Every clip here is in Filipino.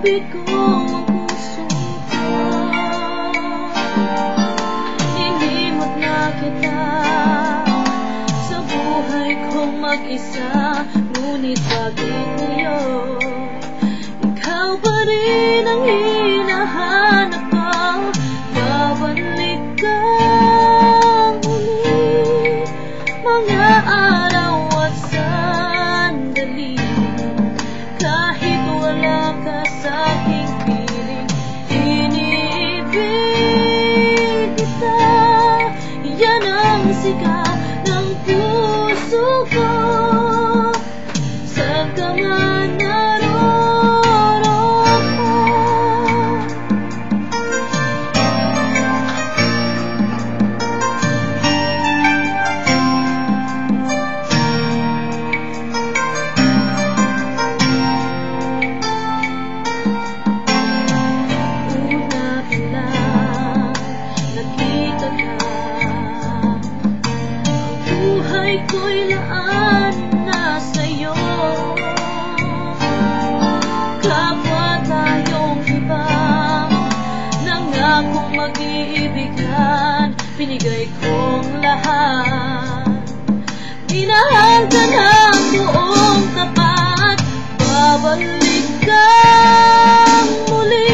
iniibig ko ang puso ko. Inimot na kita sa buhay kong mag-isa, ngunit bakit ngayon ikaw pa rin ang hinahanap ko? Babalik ka muli, mga araw at sandali, kahit wala ka sa aking piling. Iniibig kita, yan ang sigaw ng puso ko. Saan ka man naroon ko'y laan na sa'yo. Kapwa tayong iba, nangakong mag-iibigan, binigay kong lahat. Minahal ka ng buong tapat, babalik ka muli,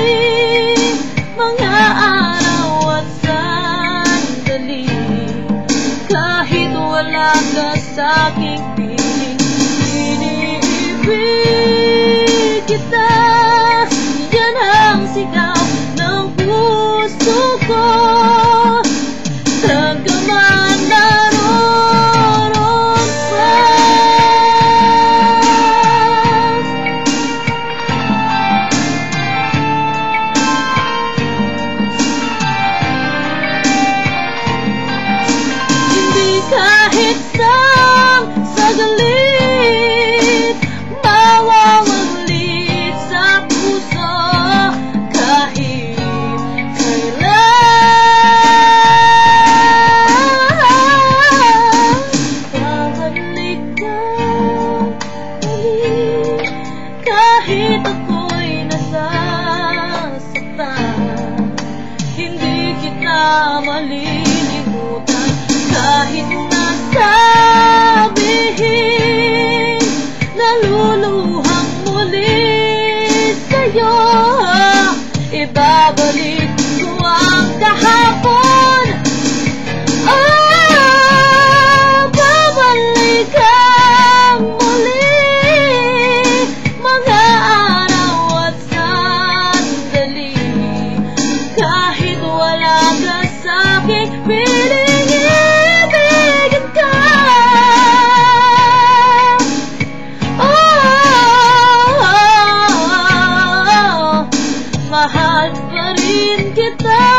mga araw at sandali, kahit wala ka sa aking piling. Iniibig kita, yan ang sigaw ng puso ko. Saan ka man naroon pa. Hindi kahit sagalit mawawaglit sa puso, kahit kailan. Babalik ka muli, kahit ako'y nasasaktan. Hindi kita malilimutan, kahit sabihin, naluluhang muli sa'yo. Ibabalik ko ang kahapon. Babalik kang muli, mga araw at sandali, kahit wala ka sa'king piling. Mahal pa rin kita.